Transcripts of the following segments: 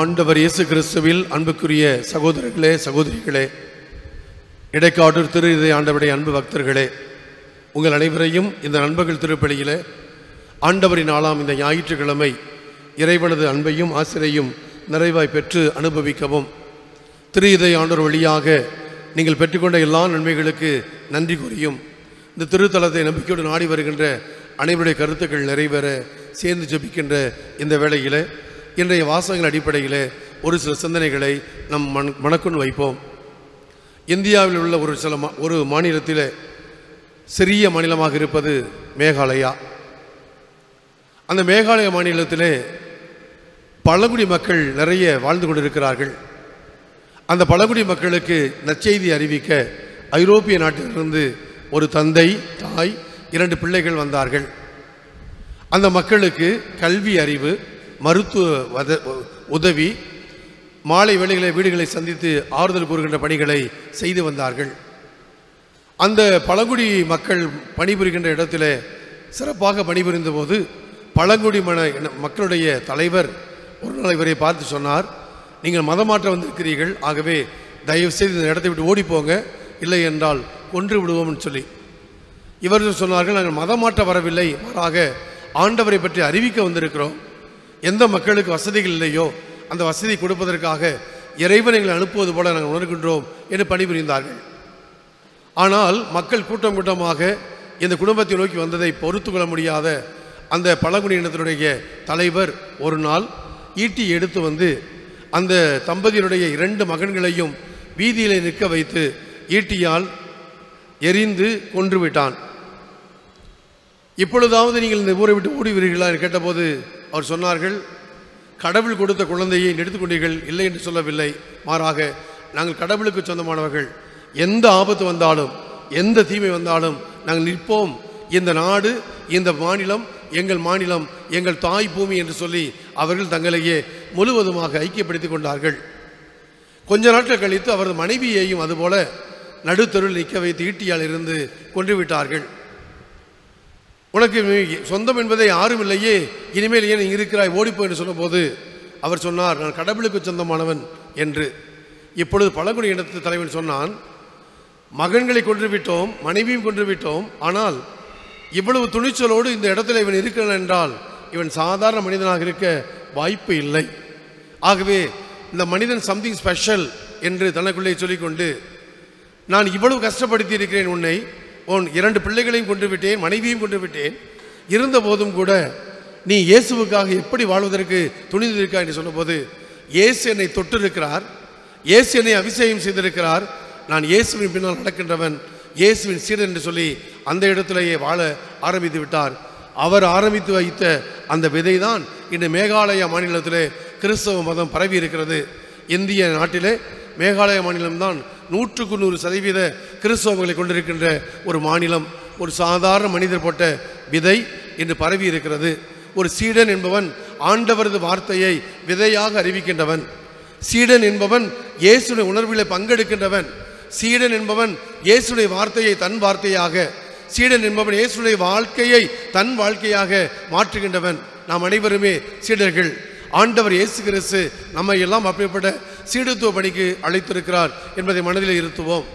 ஆண்டவர் இயேசு கிறிஸ்துவில் அன்புக்குரிய சகோதரர்களே, சகோதரிகளே, இடைக்காட்டூர் திரு இதய ஆண்டவருடைய அன்பு பக்தர்களே, உங்கள் அனைவரையும் இந்த நண்பர்கள் திருப்பலியிலே ஆண்டவரின் நாளாம் இந்த ஞாயிற்றுக்கிழமை இறைவனது அன்பையும் ஆசிரையும் நிறைவாய் பெற்று அனுபவிக்கவும், திரு இதய ஆண்டவர் வழியாக நீங்கள் பெற்றுக்கொண்ட எல்லா நன்மைகளுக்கு நன்றி கூறியும், இந்த திருத்தலத்தை நம்பிக்கையோடு நாடி வருகின்ற அனைவருடைய கருத்துக்கள் நிறைவேற சேர்ந்து ஜெபிக்கின்ற இந்த வேளையில் இன்றைய வாசகங்கள் அடிப்படையில் ஒரு சில சிந்தனைகளை நம் மனக்குள் வைப்போம். இந்தியாவில் உள்ள ஒரு மாநிலத்தில் சிறிய மாநிலமாக இருப்பது மேகாலயா. அந்த மேகாலய மாநிலத்திலே பழங்குடி மக்கள் நிறைய வாழ்ந்து கொண்டிருக்கிறார்கள். அந்த பழங்குடி மக்களுக்கு நற்செய்தி அறிவிக்க ஐரோப்பிய நாட்டிலிருந்து ஒரு தந்தை, தாய், 2 பிள்ளைகள் வந்தார்கள். அந்த மக்களுக்கு கல்வி அறிவு, மருத்துவ உதவி, மாலை வேளைகளை வீடுகளை சந்தித்து ஆறுதல் கூறுகின்ற பணிகளை செய்து வந்தார்கள். அந்த பழங்குடி மக்கள் பணிபுரிகின்ற இடத்துல சிறப்பாக பணிபுரிந்த போது பழங்குடி மக்களுடைய தலைவர் ஒரு நாள் இவரை பார்த்து சொன்னார், நீங்கள் மதமாற்றம் வந்திருக்கிறீர்கள், ஆகவே தயவுசெய்து இந்த இடத்தை விட்டு ஓடிப்போங்க, இல்லை என்றால் கொன்று விடுவோம்னு சொல்லி. இவர்கள் சொன்னார்கள், நாங்கள் மதமாற்ற வரவில்லை, மாறாக ஆண்டவரை பற்றி அறிவிக்க வந்திருக்கிறோம். எந்த மக்களுக்கு வசதிகள் இல்லையோ அந்த வசதி கொடுப்பதற்காக இறைவனை அனுப்புவது போல நாங்கள் உணர்கின்றோம் என்று பணிபுரிந்தார்கள். ஆனால் மக்கள் கூட்டம் கூட்டமாக இந்த குடும்பத்தை நோக்கி வந்ததை பொறுத்து கொள்ள முடியாத அந்த பழங்குடி இனத்தினுடைய தலைவர் ஒரு நாள் ஈட்டி எடுத்து வந்து அந்த தம்பதியினுடைய 2 மகன்களையும் வீதியிலே நிற்க வைத்து ஈட்டியால் எரிந்து கொன்று விட்டான். இப்பொழுதாவது நீங்கள் இந்த ஊரை விட்டு ஓடுவீர்களா என்று கேட்டபோது அவர் சொன்னார்கள், கடவுள் கொடுத்த குழந்தையை எடுத்துக்கொண்டீர்கள், இல்லை என்று சொல்லவில்லை, மாறாக நாங்கள் கடவுளுக்கு சொந்தமானவர்கள், எந்த ஆபத்து வந்தாலும் எந்த தீமை வந்தாலும் நாங்கள் நிற்போம், இந்த நாடு, இந்த மாநிலம் எங்கள் மாநிலம், எங்கள் தாய் பூமி என்று சொல்லி அவர்கள் தங்களையே முழுவதுமாக ஐக்கியப்படுத்திக் கொண்டார்கள். கொஞ்ச நாட்கள் கழித்து அவரது மனைவியையும் அதுபோல நடுத்தருள் நிற்க வைத்து ஈட்டியால் இருந்து கொன்றுவிட்டார்கள். உனக்கு சொந்தம் என்பதை யாரும் இல்லையே, இனிமேல் ஏன் இங்கே இருக்கிறாய், ஓடிப்போ என்று சொன்னபோது அவர் சொன்னார், நான் கடவுளுக்கு சொந்தமானவன் என்று. இப்பொழுது பழங்குடி இனத்து தலைவன் சொன்னான், மகன்களை கொன்றுவிட்டோம், மனைவியும் கொன்றுவிட்டோம், ஆனால் இவ்வளவு துணிச்சலோடு இந்த இடத்துல இவன் இருக்கிறான் என்றால் இவன் சாதாரண மனிதனாக இருக்க வாய்ப்பு இல்லை. ஆகவே இந்த மனிதன் சம்திங் ஸ்பெஷல் என்று தனக்குள்ளே சொல்லிக்கொண்டு, நான் இவ்வளவு கஷ்டப்படுத்தி இருக்கிறேன், உன்னை உன் 2 பிள்ளைகளையும் கொண்டு விட்டேன், மனைவியும் கொண்டு விட்டேன், இருந்த போதும் கூட நீ இயேசுவுக்காக எப்படி வாழ்வதற்கு துணிந்திருக்கா என்று சொன்னபோது, இயேசு என்னை தொட்டிருக்கிறார், இயேசு என்னை அபிஷேகம் செய்திருக்கிறார், நான் இயேசுவின் பின்னால் நடக்கின்றவன், இயேசுவின் சீடன் என்று சொல்லி அந்த இடத்திலேயே வாழ ஆரம்பித்து விட்டார். அவர் ஆரம்பித்து வைத்த அந்த விதை தான் இன்று மேகாலயா மாநிலத்திலே கிறிஸ்தவ மதம் பரவி இருக்கிறது. இந்திய நாட்டிலே மேகாலயா மாநிலம்தான் 100% கிறிஸ்தவங்களை கொண்டிருக்கின்ற ஒரு மாநிலம். ஒரு சாதாரண மனிதர் போட்ட விதை இன்று பரவி இருக்கிறது. ஒரு சீடன் என்பவன் ஆண்டவரது வார்த்தையை விதையாக அறிவிக்கின்றவன். சீடன் என்பவன் இயேசுடைய உணர்விலே பங்கெடுக்கின்றவன். சீடன் என்பவன் இயேசுடைய வார்த்தையை தன் வார்த்தையாக, சீடன் என்பவன் இயேசுடைய வாழ்க்கையை தன் வாழ்க்கையாக மாற்றுகின்றவன். நாம் அனைவருமே சீடர்கள். ஆண்டவர் இயேசு கிறிஸ்து நம்மை எல்லாம் அப்படிப்பட்ட சீடத்துவ பணிக்கு அழைத்திருக்கிறார் என்பதை மனதில் இருத்துவோம்.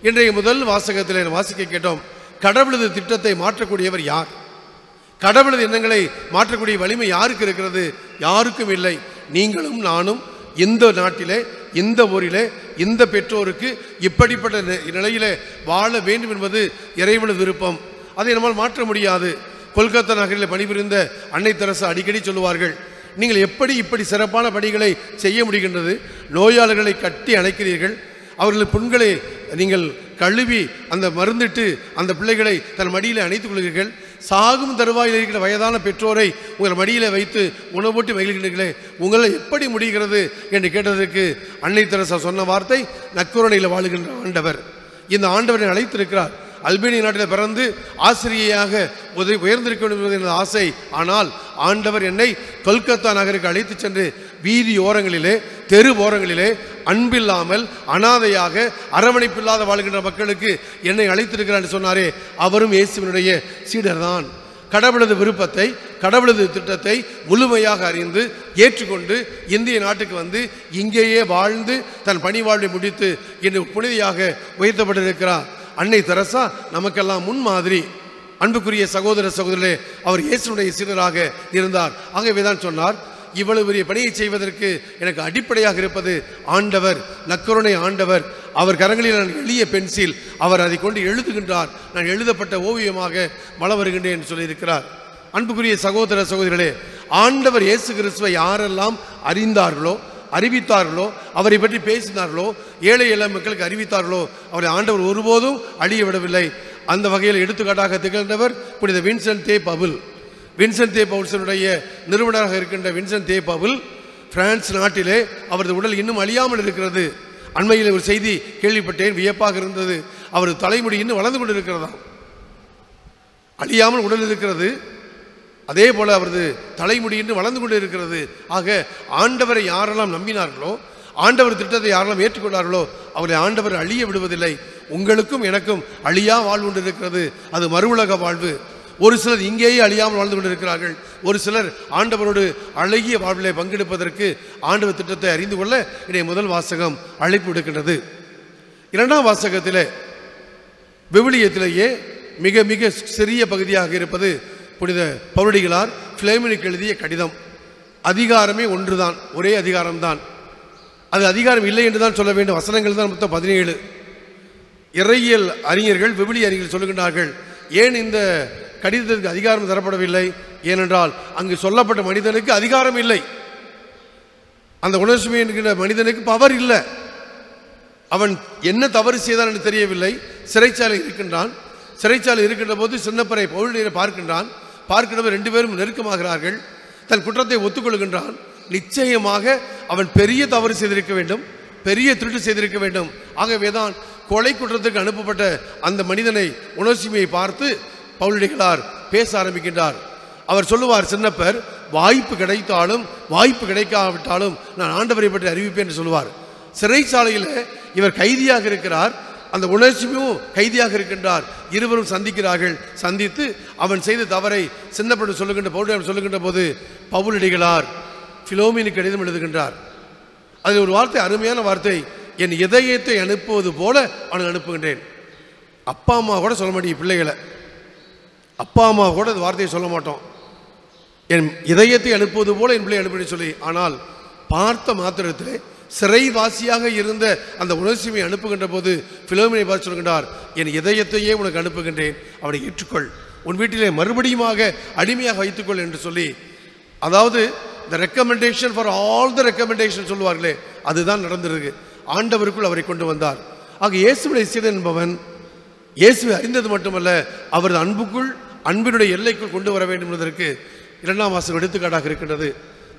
இன்றைய முதல் வாசகத்தில் வாசிக்க கேட்டோம், கடவுளது திட்டத்தை மாற்றக்கூடியவர் யார்? கடவுளது எண்ணங்களை மாற்றக்கூடிய வலிமை யாருக்கு இருக்கிறது? யாருக்கும் இல்லை. நீங்களும் நானும் இந்த நாட்டிலே, இந்த ஊரிலே, இந்த பெற்றோருக்கு இப்படிப்பட்ட நிலையிலே வாழ வேண்டும் என்பது இறைவனது விருப்பம். அதை நம்மால் மாற்ற முடியாது. கொல்கத்தா நகரில் பணிபுரிந்த அன்னை தெரசா அடிக்கடி சொல்லுவார்கள், நீங்கள் எப்படி இப்படி சிறப்பான பணிகளை செய்ய முடிகின்றது? நோயாளர்களை கட்டி அணைக்கிறீர்கள், அவர்கள் புண்களை நீங்கள் கழுவி அந்த மருந்திட்டு அந்த பிள்ளைகளை தன் மடியில் அணைத்துக் கொள்கிறீர்கள், சாகும் தருவாயில் இருக்கிற வயதான பெற்றோரை உங்கள் மடியில் வைத்து உணவூட்டி மகிழ்கிறீர்களே, உங்களை எப்படி முடிகிறது என்று கேட்டதற்கு அன்னை தெரசா சொன்ன வார்த்தை, நற்கருணையில் வாழுகின்ற ஆண்டவர். இந்த ஆண்டவரை அழைத்திருக்கிறார். அல்பேனியா நாட்டில் பிறந்து ஆசிரியையாக உயர்ந்திருக்க வேண்டும் என்பது எனது ஆசை. ஆனால் ஆண்டவர் என்னை கொல்கத்தா நகருக்கு அழைத்து சென்று வீதி ஓரங்களிலே, தெரு ஓரங்களிலே அன்பில்லாமல் அனாதையாக அரவணைப்பில்லாத வாழ்கின்ற மக்களுக்கு என்னை அழைத்திருக்கிறார் என்று சொன்னாரே, அவரும் இயேசுவினுடைய சீடர் தான். கடவுளது விருப்பத்தை, கடவுளது திட்டத்தை முழுமையாக அறிந்து ஏற்றுக்கொண்டு இந்திய நாட்டுக்கு வந்து இங்கேயே வாழ்ந்து தன் பணி வாழ்வை முடித்து இன்று புனிதையாக உயர்த்தப்பட்டிருக்கிறார். அன்னை தெரசா நமக்கெல்லாம் முன்மாதிரி. அன்புக்குரிய சகோதர சகோதரர்களே, அவர் இயேசுடைய சீடராக இருந்தார். ஆகவேதான் சொன்னார், இவ்வளவு பெரிய பணியை செய்வதற்கு எனக்கு அடிப்படையாக இருப்பது ஆண்டவர், நற்கருணை ஆண்டவர். அவர் கரங்களில் நான் எளிய பென்சில், அவர் அதை கொண்டு எழுதுகின்றார், நான் எழுதப்பட்ட ஓவியமாக வளம் வருகின்றேன் என்று சொல்லியிருக்கிறார். அன்புக்குரிய சகோதர சகோதரிகளே, ஆண்டவர் இயேசு கிறிஸ்துவை யாரெல்லாம் அறிந்தார்களோ, அறிவித்தார்களோ, அவரை பற்றி பேசினார்களோ, ஏழை எளிய மக்களுக்கு அறிவித்தார்களோ, அவரை ஆண்டவர் ஒருபோதும் அழிய விடவில்லை. அந்த வகையில் எடுத்துக்காட்டாக திகழ்ந்தவர் புனித வின்சென்ட் தே பவுல். வின்சென்ட் தே பவுல்சனுடைய நிறுவனராக இருக்கின்ற வின்சென்ட் தே பவுல் பிரான்ஸ் நாட்டிலே அவரது உடல் இன்னும் அழியாமல் இருக்கிறது. அண்மையில் ஒரு செய்தி கேள்விப்பட்டேன், வியப்பாக இருந்தது. அவரது தலைமுடி இன்னும் வளர்ந்து கொண்டு இருக்கிறதா, அழியாமல் உடல் இருக்கிறது. அதே போல அவரது தலைமுடி இன்னும் வளர்ந்து கொண்டு இருக்கிறது. ஆக ஆண்டவரை யாரெல்லாம் நம்பினார்களோ, ஆண்டவர் திட்டத்தை யாரெல்லாம் ஏற்றுக்கொண்டார்களோ, அவரை ஆண்டவர் அழிய விடுவதில்லை. உங்களுக்கும் எனக்கும் அழியா வாழ்வு கொண்டு இருக்கிறது, அது மறுவுலக வாழ்வு. ஒரு சிலர் இங்கேயே அழியாமல் வாழ்ந்து கொண்டிருக்கிறார்கள். ஒரு சிலர் ஆண்டவரோடு அழகிய வாழ்விலே பங்கெடுப்பதற்கு ஆண்டவர் திட்டத்தை அறிந்து கொள்ள இன்றைய முதல் வாசகம் அழைப்பு விடுக்கின்றது. இரண்டாம் வாசகத்திலே விவிலியத்திலேயே மிக மிக சிறிய பகுதியாக இருப்பது புனித பவுலடிகளார் பிலேமினுக்கு எழுதிய கடிதம். அதிகாரமே ஒன்றுதான், ஒரே அதிகாரம்தான். அது அதிகாரம் இல்லை என்று தான் சொல்ல வேண்டும். வசனங்கள் தான் மொத்தம் 17. இறையியல் அறிஞர்கள், விவிலிய அறிஞர்கள் சொல்லுகின்றார்கள், ஏன் இந்த கடிதத்திற்கு அதிகாரம் தரப்படவில்லை? ஏனென்றால் அங்கு சொல்லப்பட்ட மனிதனுக்கு அதிகாரம் இல்லை. அந்த உணர்ச்சி என்கிற மனிதனுக்கு பவர் இல்லை. அவன் என்ன தவறு செய்தான் என்று தெரியவில்லை. சிறைச்சாலை இருக்கின்றான். சிறைச்சாலை இருக்கின்ற போது சின்னப்பரை பவுலடியை பார்க்கின்றான். பார்க்கின்றவர் 2 பேரும் நெருக்கமாகிறார்கள். தன் குற்றத்தை ஒத்துக்கொள்கின்றான். நிச்சயமாக அவன் பெரிய தவறு செய்திருக்க வேண்டும், பெரிய திருட்டு செய்திருக்க வேண்டும். ஆகவேதான் கொலை குற்றத்துக்கு அனுப்பப்பட்ட அந்த மனிதனை உணர்ச்சிமையை பார்த்து பவுலடிகளார் பேச ஆரம்பிக்கின்றார். அவர் சொல்லுவார், சின்னப்பர் வாய்ப்பு கிடைத்தாலும் வாய்ப்பு கிடைக்காவிட்டாலும் நான் ஆண்டவரை பற்றி அறிவிப்பேன் என்று சொல்லுவார். சிறைச்சாலையில் இவர் கைதியாக இருக்கிறார், அந்த உணர்ச்சியும் கைதியாக இருக்கின்றார். இருவரும் சந்திக்கிறார்கள். சந்தித்து அவன் செய்த தவறை சின்னப்பட்டு சொல்லுகின்ற பவுலடிகளார் சொல்லுகின்ற போது பவுலடிகளார் பிலோமினுக்கு கடிதம் எழுதுகின்றார். அதில் ஒரு வார்த்தை, அருமையான வார்த்தை, என் இதயத்தை அனுப்புவது போல அவனுக்கு அனுப்புகின்றேன். அப்பா அம்மா கூட சொல்ல மாட்டேன், பிள்ளைகளை அப்பா அம்மா கூட இந்த வார்த்தையை சொல்ல மாட்டோம். என் இதயத்தை அனுப்புவது போல என் பிள்ளை அனுப்பினு சொல்லி. ஆனால் பார்த்த மாத்திரத்திலே சிறைவாசியாக இருந்த அந்த உணர்ச்சியை அனுப்புகின்ற போது பிலோமினை பார்த்து சொல்கின்றார், என் இதயத்தையே உனக்கு அனுப்புகின்றேன், அவனை ஏற்றுக்கொள், உன் வீட்டிலே மறுபடியுமாக அடிமையாக வைத்துக்கொள் என்று சொல்லி, அதாவது the recommendation for all the recommendation சொல்லுவார்களே, அதுதான் நடந்திருக்கு. ஆண்டவருக்குள் அவரை கொண்டு வந்தார். ஆக இயேசுவை சீடன் என்பவன் இயேசுவை அறிந்தது மட்டுமல்ல, அவரது அன்புக்குள், அன்பினுடைய எல்லைக்குள் கொண்டு வர வேண்டும் என்பதற்கு இரண்டாம் வாசகம் எடுத்துக்காட்டாக இருக்கின்றது.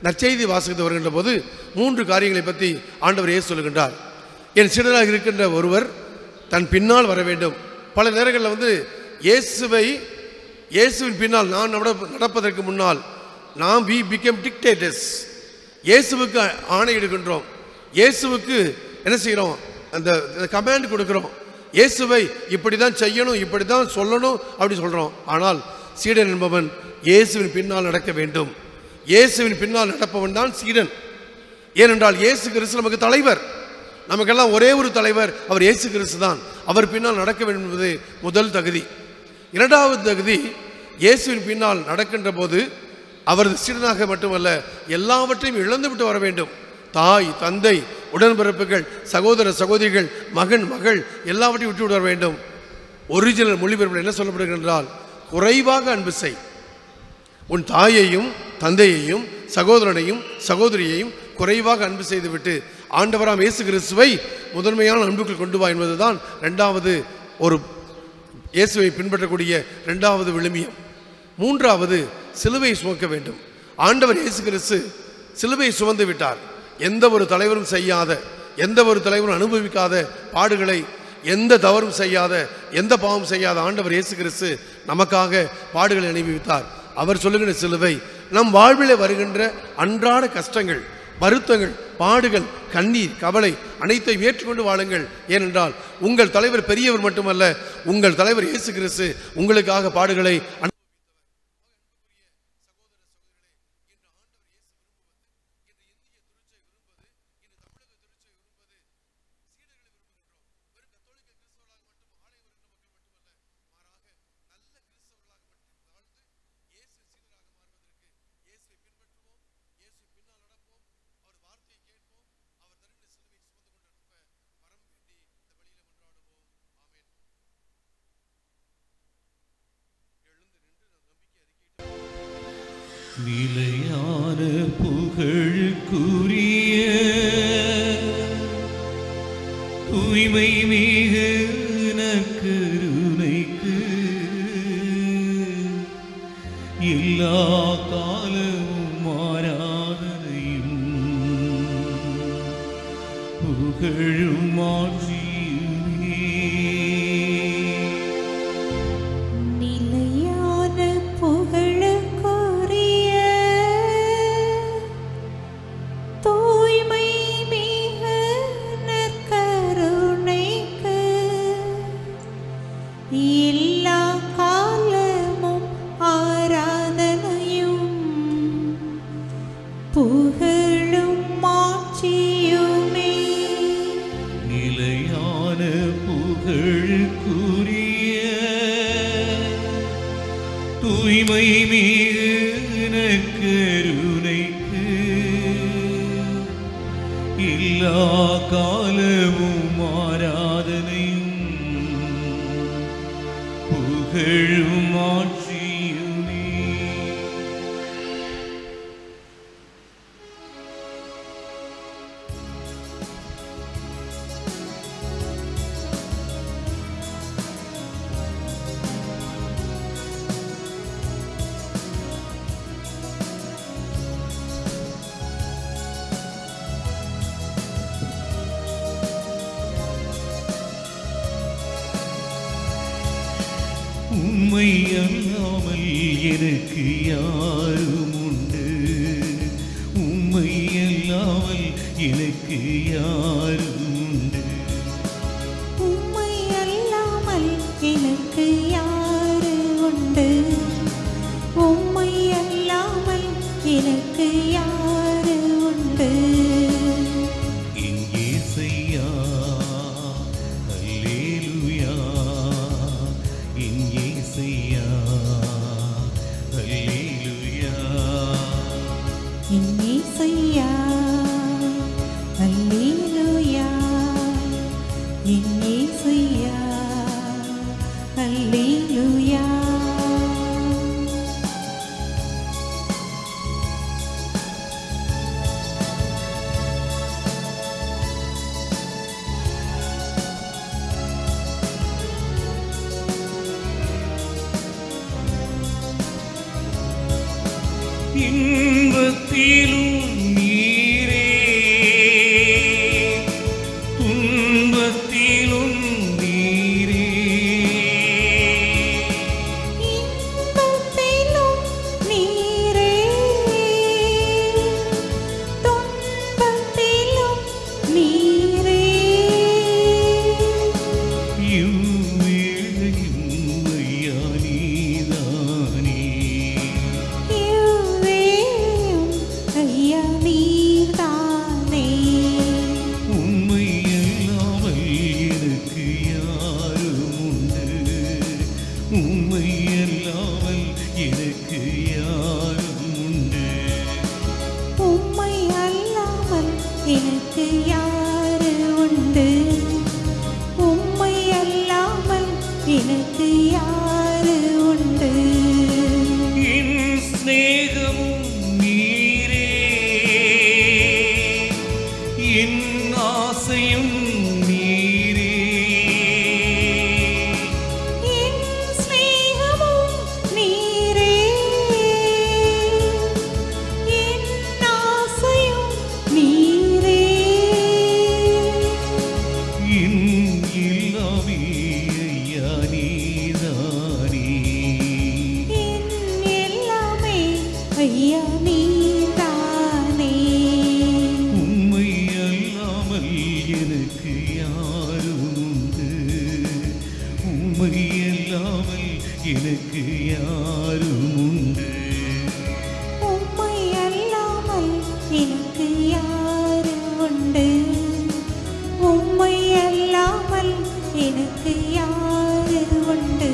நற்செய்தி வாசகத்தை வருகின்ற போது 3 காரியங்களை பற்றி ஆண்டவர் இயேசு சொல்லுகின்றார். என் சீடனாக இருக்கின்ற ஒருவர் தன் பின்னால் வர வேண்டும். பல நேரங்களில் இயேசுவின் பின்னால் நான் நடப்பதற்கு முன்னால் நாம் we became dictators. இயேசுவுக்கு ஆணையிடுகின்றோம், இயேசுவுக்கு என்ன செய்கிறோம், அந்த கமாண்ட் கொடுக்கிறோம். இயேசுவை இப்படி தான் செய்யணும், இப்படி தான் சொல்லணும் அப்படி சொல்கிறோம். ஆனால் சீடன் என்பவன் இயேசுவின் பின்னால் நடக்க வேண்டும். இயேசுவின் பின்னால் நடப்பவன் தான் சீடன். ஏனென்றால் இயேசு கிறிஸ்து நமக்கு தலைவர். நமக்கெல்லாம் ஒரே ஒரு தலைவர், அவர் இயேசு கிறிஸ்து தான். அவர் பின்னால் நடக்க வேண்டும் என்பது முதல் தகுதி. இரண்டாவது தகுதி, இயேசுவின் பின்னால் நடக்கின்ற போது அவரது சீடனாக மட்டுமல்ல, எல்லாவற்றையும் இழந்துவிட்டு வர வேண்டும். தாய், தந்தை, உடன்பிறப்புகள், சகோதர சகோதரிகள், மகன், மகள் எல்லாவற்றையும் விட்டு விட வேண்டும். ஒரிஜினல் மொழிபெயர்ப்பில் என்ன சொல்லப்படுகின்றால், குறைவாக அன்பு செய். உன் தாயையும் தந்தையையும் சகோதரனையும் சகோதரியையும் குறைவாக அன்பு செய்துவிட்டு ஆண்டவராம் இயேசு கிறிஸ்துவை முதன்மையான அன்புக்குள் கொண்டு வா என்பதுதான் இரண்டாவது ஒரு இயேசுவை பின்பற்றக்கூடிய இரண்டாவது விழுமியம். மூன்றாவது, சிலுவை சுமக்க வேண்டும். ஆண்டவர் இயேசு கிறிஸ்து சிலுவை சுமந்து விட்டார். எந்த ஒரு தலைவரும் செய்யாத, எந்த ஒரு தலைவரும் அனுபவிக்காத பாடுகளை, எந்த தவறும் செய்யாத, எந்த பாவம் செய்யாத ஆண்டவர் இயேசு கிறிஸ்து நமக்காக பாடுகளை அனுபவித்தார். அவர் சொல்லுகிற சிலுவை நம் வாழ்வில் வருகின்ற அன்றாட கஷ்டங்கள், வருத்தங்கள், பாடுகள், கண்ணீர், கவலை அனைத்தையும் ஏற்றுக்கொண்டு வாழுங்கள். ஏனென்றால் உங்கள் தலைவர் பெரியவர் மட்டுமல்ல, உங்கள் தலைவர் இயேசு கிறிஸ்து உங்களுக்காக பாடுகளை நிலையான புகழுக்குரிய தூய்மை மிகு நற்கருணைக்கு எல்லா காலமும் ஆராதனையும் புகழும் ஆட்சியுமே நிலையான புகழுக்குரிய தூய்மை மிகு நற்கருணைக்கு எல்லா காலமும் ஆராதனையும் புகழும் மாட்சியுமே. நிலையான புகழுக்குரிய தூய்மை மிகு நற்கருணைக்கு எல்லா காலமும் ஆராதனையும் புகழும் ஆட்சியுமே. உம்மை அல்லாமல் எனக்கு யாரும் உண்டு, உம்மை அல்லாமல் எனக்கு யாரும் உண்டு, உம்மை அல்லாமல் எனக்கு யாரு உண்டு, உம்மை அல்லாமல் எனக்கு யாரு உண்டு. என் இயேசையா அல்லேலூயா, என் இயேசையா அல்லேலூயா, என் இயேசையா அல்லேலூயா, என் இயேசையா அல்லேலூயா. இன்பத்திலும் நீரே, துன்பத்திலும் நீரே, இன்பத்திலும் நீரே, துன்பத்திலும் நீரே, இவ்வேளையும் ஐயா நீதானே, இவ்வேளையும் ஐயா நீர்தானே. உம்மை அல்லாமல் எனக்கு யாரும் உண்டு, உம்மை அல்லாமல் எனக்கு யாரும் உண்டு, உம்மை அல்லாமல் எனக்கு யாரு உண்டு, உம்மை அல்லாமல் எனக்கு யாரு உண்டு. என் சிநேகமும் நீரே, என் ஆசையும் நீரே, என் சிநேகமும் நீரே, என் ஆசையும் நீரே, என் எல்லாமே ஐயா நீதானே, என் எல்லாமே ஐயா நீதானே. உம்மை அல்லாமல் எனக்கு யாரும் உண்டு, உம்மை அல்லாமல் எனக்கு யாரும் உண்டு, உம்மை அல்லாமல் எனக்கு யாரு உண்டு, உம்மை அல்லாமல் எனக்கு யாரு உண்டு.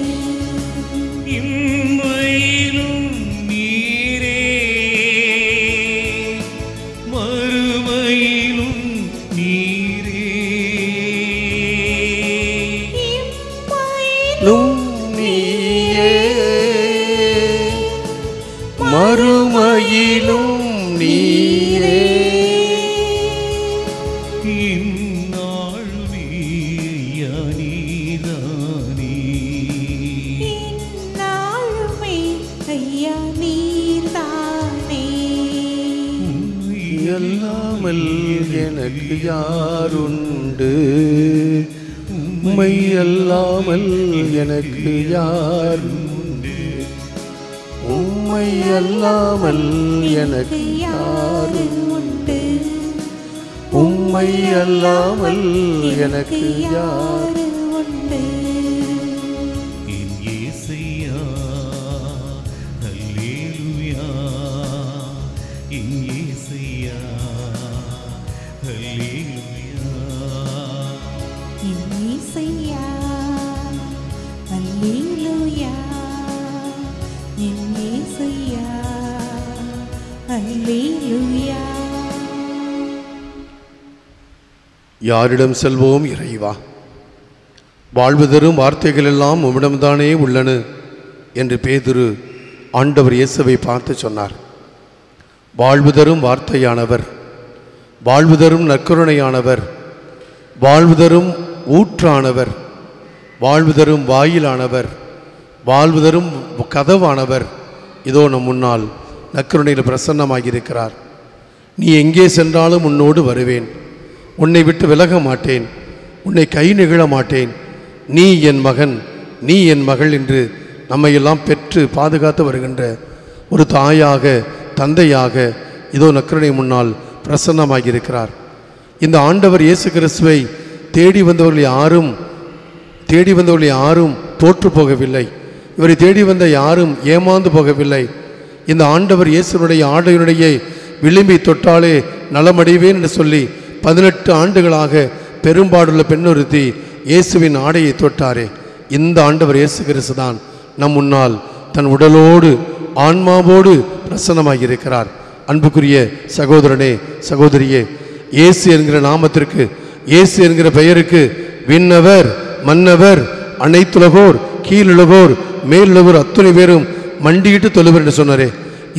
இம்மையிலும் நீரே, மறுமையிலும் நீரே, இம்மையிலும் நீயே மறுமை அல்லாமல் எனக்கு யாருண்டு உம்மை அல்லாமல் எனக்கு யாருண்டு உம்மை அல்லாமல் எனக்கு யாருண்டு உம்மை அல்லாமல் எனக்கு யாருண்டு என் இயேசையா அல்லேலூயா என் இயேசையா அல்லேலூயா என் இயேசையா அல்லேலூயா என் இயேசையா அல்லேலூயா. யாரிடம் செல்வோம் இறைவா? வாழ்வு தரும் வார்த்தைகள் எல்லாம் உம்மிடம்தானே உள்ளன என்று பேதுரு ஆண்டவர் இயேசுவை பார்த்து சொன்னார். வாழ்வு தரும் வார்த்தையானவர், வாழ்வு தரும் நற்கருணையானவர், வாழ்வு தரும் ஊற்றானவர், வாழ்வு தரும் வாயிலானவர், வாழ்வு தரும் கதவானவர் இதோ நம் முன்னால் நற்கருணையில் பிரசன்னமாகியிருக்கிறார். நீ எங்கே சென்றாலும் உன்னோடு வருவேன், உன்னை விட்டு விலக மாட்டேன், உன்னை கை நெகிழ மாட்டேன், நீ என் மகன், நீ என் மகள் என்று நம்மையெல்லாம் பெற்று பாதுகாத்து வருகின்ற ஒரு தாயாக தந்தையாக இதோ நற்கருணை முன்னால் பிரசன்னமாகியிருக்கிறார். இந்த ஆண்டவர் இயேசு கிறிஸ்துவை தேடி வந்தவர்கள் யாரும் தோற்று போகவில்லை. இவரை தேடி வந்த யாரும் ஏமாந்து போகவில்லை. இந்த ஆண்டவர் இயேசுனுடைய ஆடையினுடைய விளிம்பை தொட்டாலே நலமடைவேன் என்று சொல்லி 18 ஆண்டுகளாக பெரும்பாடுள்ள பெண்ணொருத்தி இயேசுவின் ஆடையை தொட்டாரே, இந்த ஆண்டவர் இயேசு கிறிஸ்து தான் நம் முன்னால் தன் உடலோடு ஆன்மாவோடு பிரசன்னமாகியிருக்கிறார். அன்புக்குரிய சகோதரனே சகோதரியே, இயேசு என்கிற நாமத்திற்கு, இயேசு என்கிற பெயருக்கு விண்ணவர் மன்னவர் அனைத்துலகோர் கீழுலகோர் மேலுலகோர் அத்துணை பேரும் மண்டியிட்டு தொழுவர் என்று சொன்னாரே,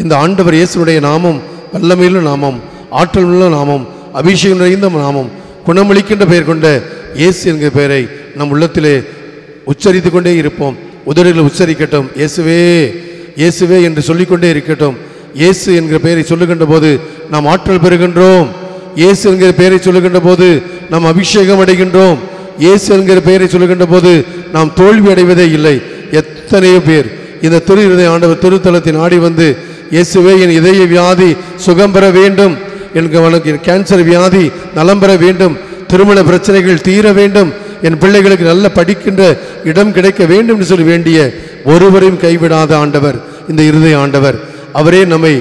இந்த ஆண்டவர் இயேசுடைய நாமம் வல்லமையுள்ள நாமம், ஆற்றல் உள்ள நாமம், அபிஷேகம் நிறைந்த நாமம், குணமளிக்கின்ற பெயர் கொண்ட இயேசு என்கிற பெயரை நம் உள்ளத்திலே உச்சரித்து கொண்டே இருப்போம். உதடுகளை உச்சரிக்கட்டும். இயேசுவே இயேசுவே என்று சொல்லிக்கொண்டே இருக்கட்டும். இயேசு என்கிற பெயரை சொல்லுகின்ற போது நாம் ஆற்றல் பெறுகின்றோம். இயேசு என்கிற பெயரை சொல்லுகின்ற போது நாம் அபிஷேகம் அடைகின்றோம். இயேசு என்கிற பெயரை சொல்லுகின்ற போது நாம் தோல்வி அடைவதே இல்லை. எத்தனையோ பேர் இந்த திரு இருதய ஆண்டவர் திருத்தலத்தின் ஆடி வந்து, இயேசுவே என் இதய வியாதி சுகம் பெற வேண்டும், எனக்கு கேன்சர் வியாதி நலம் பெற வேண்டும், திருமண பிரச்சனைகள் தீர வேண்டும், என் பிள்ளைகளுக்கு நல்ல படிக்கின்ற இடம் கிடைக்க வேண்டும் என்று சொல்லி வேண்டிய ஒருவரையும் கைவிடாத ஆண்டவர் இந்த இருதய ஆண்டவர். அவரே நம்மை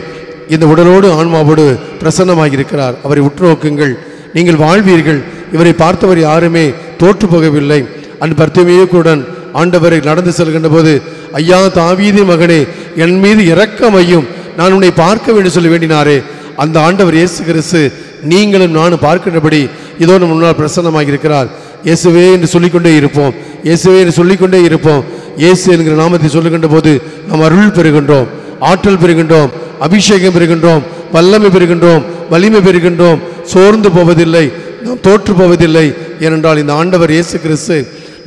இந்த உடலோடு ஆன்மாவோடு பிரசன்னமாகியிருக்கிறார். அவரை உற்று நோக்குங்கள், நீங்கள் வாழ்வீர்கள். இவரை பார்த்தவர் யாருமே தோற்று போகவில்லை. பர்த்திமேயுவுடன் ஆண்டவரை நடந்து செல்கின்ற போது, ஐயா தாவீதின் மகனே என் மீது இரக்கமையும், நான் உன்னை பார்க்க வேண்டும் சொல்லி வேண்டினாரே, அந்த ஆண்டவர் இயேசு கிறிஸ்து நீங்களும் நானும் பார்க்கின்றபடி இதோ நம் முன்னால் பிரசன்னமாகியிருக்கிறார். இயேசுவே என்று சொல்லிக்கொண்டே இருப்போம், இயேசுவே என்று சொல்லிக்கொண்டே இருப்போம். இயேசு என்கிற நாமத்தை சொல்லுகின்ற போது நாம் அருள் பெறுகின்றோம், ஆற்றல் பெறுகின்றோம், அபிஷேகம் பெறுகின்றோம், வல்லமை பெறுகின்றோம், வலிமை பெறுகின்றோம். சோர்ந்து போவதில்லை, நாம் தோற்று போவதில்லை. ஏனென்றால் இந்த ஆண்டவர் இயேசு கிறிஸ்து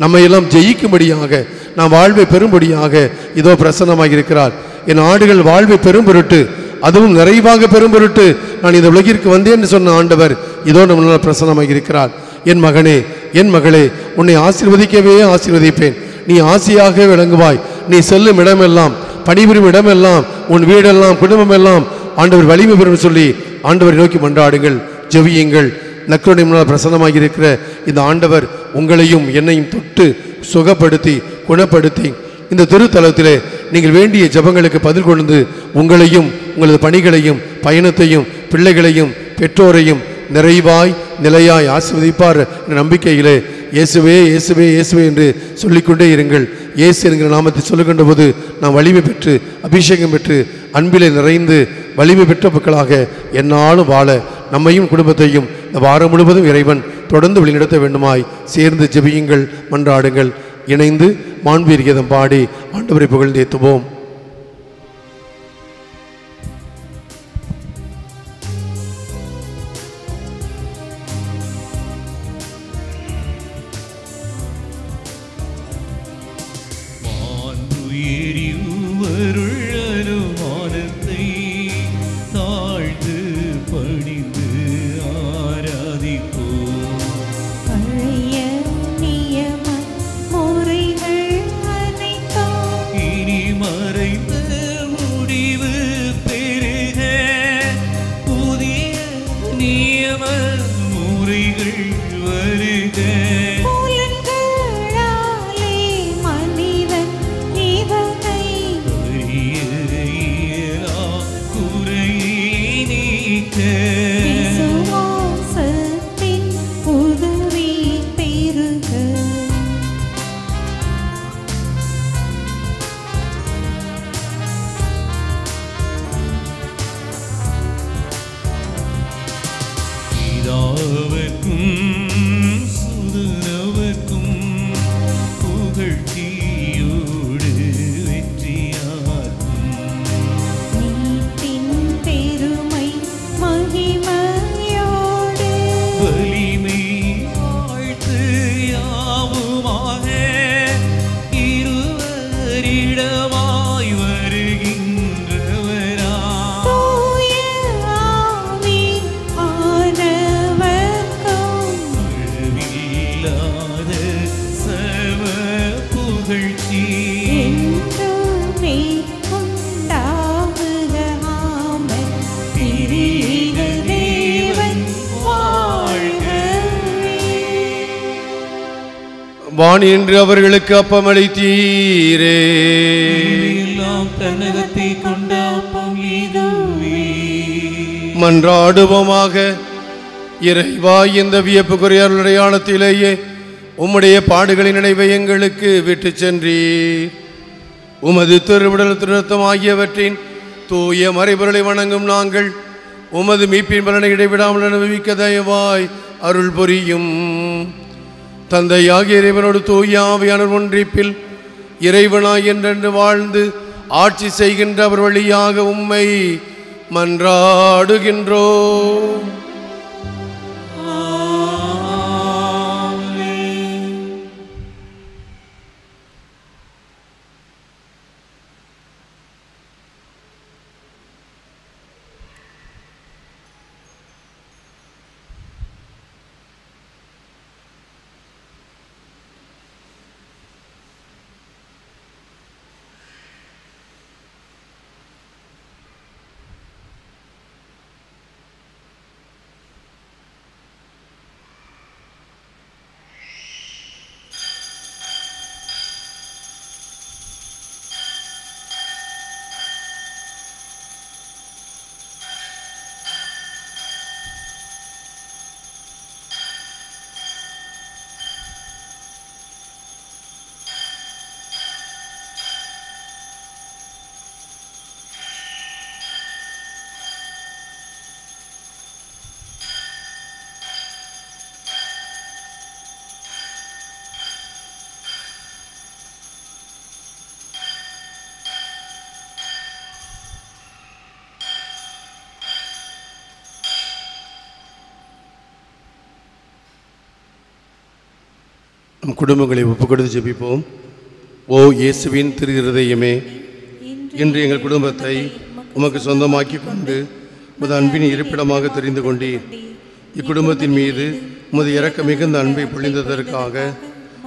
நம்மை எல்லாம் ஜெயிக்கும்படியாக, நாம் வாழ்வை பெறும்படியாக இதோ பிரசன்னமாகியிருக்கிறார். என் ஆடுகள் வாழ்வை பெரும் பொருட்டு, அதுவும் நிறைவாக பெரும் பொருட்டு நான் இந்த உலகிற்கு வந்தேன் என்று சொன்ன ஆண்டவர் இதோ நம்ம பிரசன்னமாகியிருக்கிறார். என் மகனே என் மகளே, உன்னை ஆசீர்வதிக்கவே ஆசீர்வதிப்பேன், நீ ஆசியாக விளங்குவாய். நீ செல்லும் இடமெல்லாம், பணிபுரியும் இடமெல்லாம், உன் வீடெல்லாம், குடும்பம் எல்லாம் ஆண்டவர் வலிமை பெறும் சொல்லி ஆண்டவரை நோக்கி மன்றாடுங்கள், ஜெபியுங்கள். நற்கருணை முன்னால் பிரசன்னமாக இருக்கிற இந்த ஆண்டவர் உங்களையும் என்னையும் தொட்டு சுகப்படுத்தி குணப்படுத்தி இந்த திருத்தலத்திலே நீங்கள் வேண்டிய ஜெபங்களுக்கு பதில் கொண்டு உங்களையும் உங்களது பணிகளையும் பயணத்தையும் பிள்ளைகளையும் பெற்றோரையும் நிறைவாய் நிலையாய் ஆசீர்வதிப்பார் என்ற நம்பிக்கையிலே இயேசுவே இயேசுவே இயேசுவே என்று சொல்லிக்கொண்டே இருங்கள். இயேசு என்கிற நாமத்தை சொல்லுகின்ற போது நாம் வலிமை பெற்று அபிஷேகம் பெற்று அன்பிலே நிறைந்து வலிமை பெற்ற மக்களாக எந்நாளும் வாழ நம்மையும் குடும்பத்தையும் இந்த வாரம் முழுவதும் இறைவன் தொடர்ந்து வழிநடத்த வேண்டுமாய் சேர்ந்து ஜெபியுங்கள், மன்றாடுங்கள். இணைந்து மாண்பீர் கீதம் பாடி ஆண்டவரை புகழ்ந்தேத்துவோம். அனுமானத்தை தாழ்ந்து பணிந்து புகழ்ச்சி என்றுமே உண்டாகுக. ஆமென். திரியேக தேவன் வாழ்கவே. வாணி என்று அவர்களுக்கு அப்பமளித்தீரே. எல்லாம் தன்னகத்தை கொண்ட அப்பம் இதுவே. மன்றாடுவோமாக. இறைவா, இந்த வியப்புக்குரிய அருளடையாளத்திலேயே உம்முடைய பாடுகளின் நினைவை எங்களுக்கு விட்டு சென்றீர். உமது திருவிடல் திருத்தம் ஆகியவற்றின் தூய மறைபொருளை வணங்கும் நாங்கள் உமது மீட்பின் பலனை இடைவிடாமல் அனுபவிக்க தயவாய் அருள் புரியும். தந்தையாகிய இறைவனோடு தூய ஆவியானவர் ஒன்றிப்பில் இறைவனாய் என்றென்று வாழ்ந்து ஆட்சி செய்கின்ற அவர் வழியாக உம்மை மன்றாடுகின்றோம். நம் குடும்பங்களை ஒப்புக்கொடுத்து ஜெபிப்போம். ஓ இயேசுவின் திரு இருதயமே, இன்று எங்கள் குடும்பத்தை உமக்கு சொந்தமாக்கி கொண்டு உமது அன்பின் இருப்பிடமாக தெரிந்து கொண்டீர். இக்குடும்பத்தின் மீது உமது இரக்க மிகுந்த அன்பை பொழிந்ததற்காக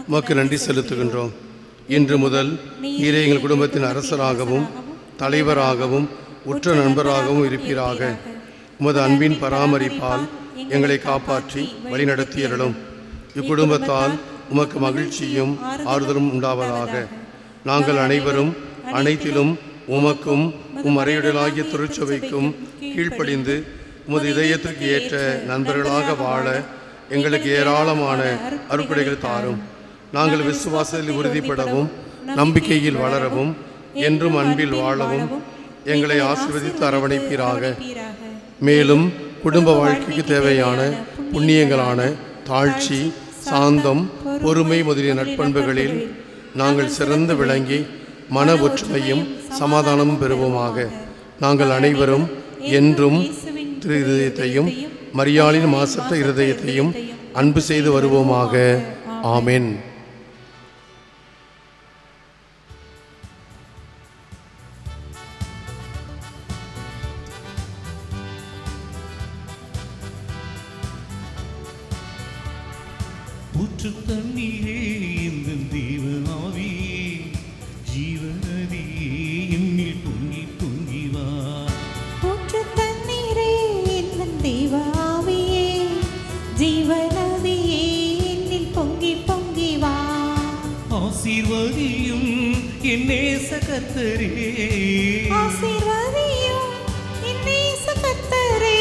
உமக்கு நன்றி செலுத்துகின்றோம். இன்று முதல் நீரே எங்கள் குடும்பத்தின் அரசராகவும் தலைவராகவும் உற்ற நண்பராகவும் இருப்பீராக. உமது அன்பின் பராமரிப்பால் எங்களை காப்பாற்றி வழிநடத்தி அருளும். இக்குடும்பத்தால் உமக்கு மகிழ்ச்சியும் ஆறுதலும் உண்டாவதாக. நாங்கள் அனைவரும் அனைத்திலும் உமக்கும் உம் அறையுடலாகிய திருச்சபைக்கும் கீழ்ப்படிந்து உமது இதயத்திற்கு ஏற்ற நண்பர்களாக வாழ எங்களுக்கு ஏராளமான அருட்கொடைகள் தாரும். நாங்கள் விசுவாசத்தில் உறுதிப்படவும் நம்பிக்கையில் வளரவும் என்றும் அன்பில் வாழவும் எங்களை ஆசீர்வதித்து அரவணைப்பீராக. மேலும் குடும்ப வாழ்க்கைக்கு தேவையான புண்ணியங்களான தாழ்ச்சி, சாந்தம், பொறுமை முதலிய நற்பண்புகளில் நாங்கள் சிறந்து விளங்கி மன ஒற்றுமையும் சமாதானமும் பெறுவோமாக. நாங்கள் அனைவரும் என்றும் திரு இருதயத்தையும் மரியாளின் மாசற்ற இருதயத்தையும் அன்பு செய்து வருவோமாக. ஆமென். ஊற்று தண்ணீரே இந்த தெய்வ ஆவியே, ஜீவநதியே என்னில் பொங்கி பொங்கி வா. ஊற்று தண்ணீரே என் தெய்வ ஆவியே, ஜீவநதியே என்னில் பொங்கி பொங்கி வா. ஆசீர்வதியும் என் நேச கர்த்தரே, ஆசீர்வதியும் என் நேச கர்த்தரே.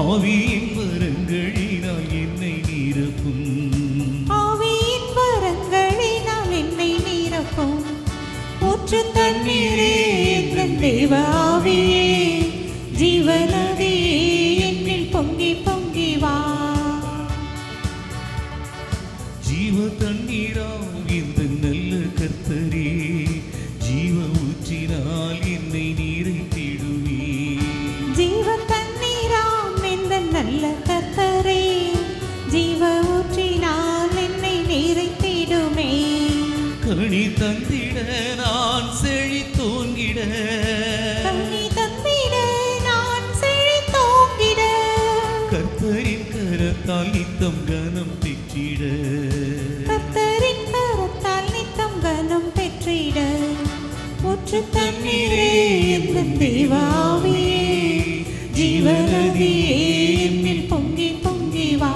ஆவியின் வரங்களினால் என்னை நிரப்பும், ஆவியின் வரங்களினால் என்னை நிரப்பும். ஊற்று தண்ணீரே என் தெய்வ ஆவியே, ஜீவநதியே என்னில் பொங்கி பொங்கி வா. ஜீவ தண்ணீரால் இந்த நல்ல கர்த்தரே, ஜீவ ஊற்றினால் என்னை நிறைத்திடுவே. ஜீவ தண்ணீராம் இந்த நல்ல கர்த்தரே, ஜீவ ஊற்றினால் என்னை நிறைத்திடுமே. கனி தந்திட நான் செழித்தோங்கிட, கனி தந்திட நான் செழித்தோங்கிட, கர்த்தரின் கரத்தால் நித்தம் கனம் பெற்றிட. கர்த்தரின் கரத்தால் நித்தம் கனம் நின்றிட ஊற்று தண்ணீரே எந்தன் தேவ ஆவியே ஜீவநதியே என்னில் பொங்கி பொங்கி வா.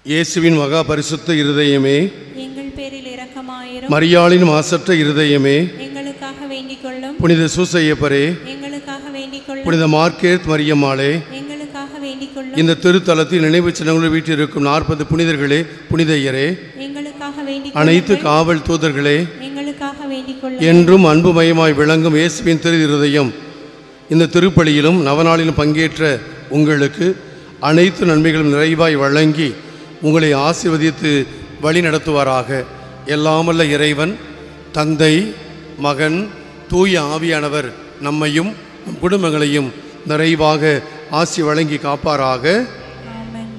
இயேசுவின் மகா பரிசுத்த இருதயமே, எங்கள் பேரில் இரக்கமாயிரும். மரியாளின் மாசற்ற இருதயமே, எங்களுக்காக வேண்டிக் கொள்ளும். புனித சூசையப்பரே, எங்களுக்காக வேண்டிக் கொள்ளும். புனித மார்க்கேத் மரியம்மாளே, எங்களுக்காக வேண்டிக் கொள்ளும். இந்த திருத்தலத்தில் நினைவு சின்னங்களுள் வீற்றிருக்கும் 40 புனிதர்களே, புனிதையரே, எங்களுக்காக வேண்டிக் அனைத்து கொள்ளுங்கள். காவல் தூதர்களே, எங்களுக்காக வேண்டிக் கொள்ளும். என்றும் அன்புமயமாய் விளங்கும் இயேசுவின் திரு இருதயம் இந்த திருப்பலியிலும் நவநாளிலும் பங்கேற்ற உங்களுக்கு அனைத்து நன்மைகளும் நிறைவாய் வழங்கி உங்களை ஆசீர்வதித்து வழி நடத்துவாராக. எல்லாமல்ல இறைவன் தந்தை, மகன், தூய ஆவியானவர் நம்மையும் நம் குடும்பங்களையும் நிறைவாக ஆசி வழங்கி காப்பாராக. ஆமென்.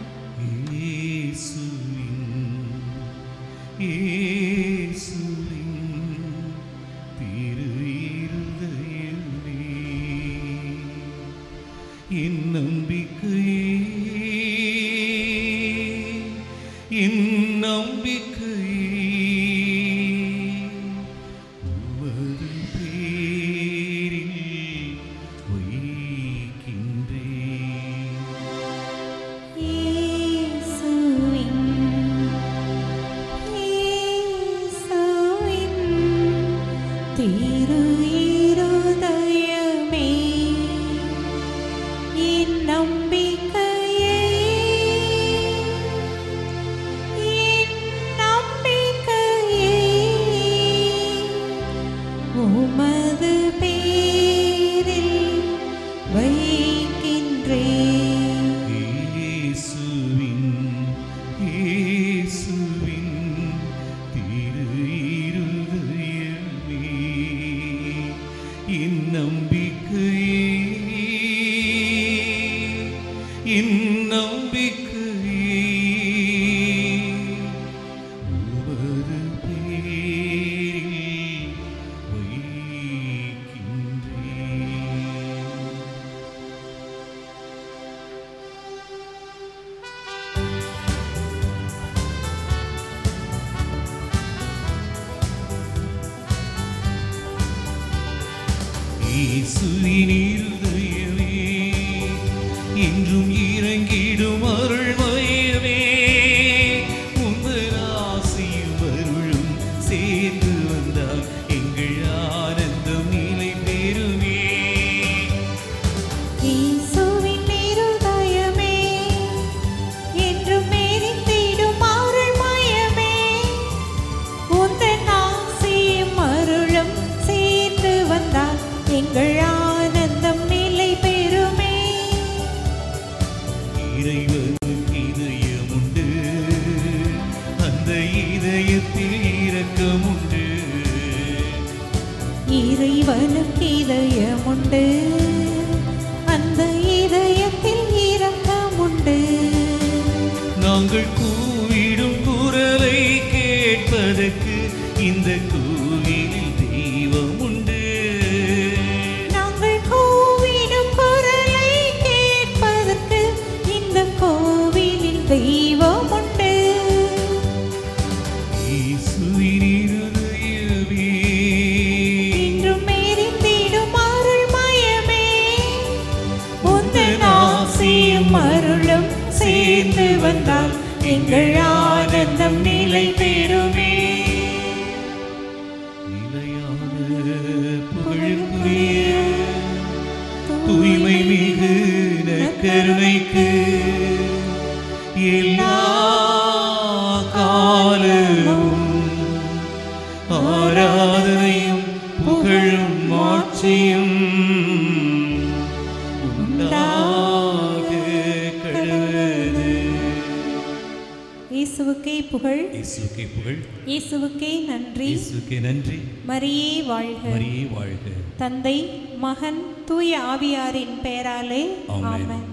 என்றும் இறங்கிடும் அருள்மயமே, உங்கள் ஆசியும் அருளும் சேர்ந்து வந்தால் எங்கள் ஆனந்தம் நிலை பெறுமே. இயேசுவின் இருதயமே, என்றும் எரிந்திடும் அருள்மயமே, உந்தன் ஆசியும் அருளும் சேர்ந்து வந்தால் எங்கள் ஆனந்தம் நிலை பெறுமே. இறைவனுக்கு இதயம் உண்டு, அந்த இதயத்தில் இரக்கம் உண்டு. இறைவனுக்கு இதயம் உண்டு, அந்த இதயத்தில் இரக்கம் உண்டு. நாங்கள் கூவிடும் குரலை கேட்பதற்கு இந்த கோவிலில் தெய்வம் உண்டு. நாங்கள் கூவிடும் குரலை கேட்பதற்கு இந்த கோவிலில் தெய்வம் உண்டு. இயேசுவின் இருதயமே, இன்றும் எரிந்திடும் அருள்மயமே, உந்தன் ஆசியும் அருளும் சேர்ந்து வந்தால் எங்கள் ஆனந்தம் நிலை பெறுமே. நிலையான புகழுக்குரிய தூய்மை மிகு நற்கருணைக்கு எல்லா காலமும் ஆராதனையும் புகழும் மாட்சியும் உண்டாக கடவுளே. இயேசுவுக்கே புகழ், இயேசுவுக்கே புகழ், இயேசுவுக்கே நன்றி. இயேசுவுக்கே நன்றி. மரியே வாழ்க. மரியே வாழ்க. தந்தை, மகன், தூய ஆவியாரின் பெயராலே ஆமென். ஆமென்.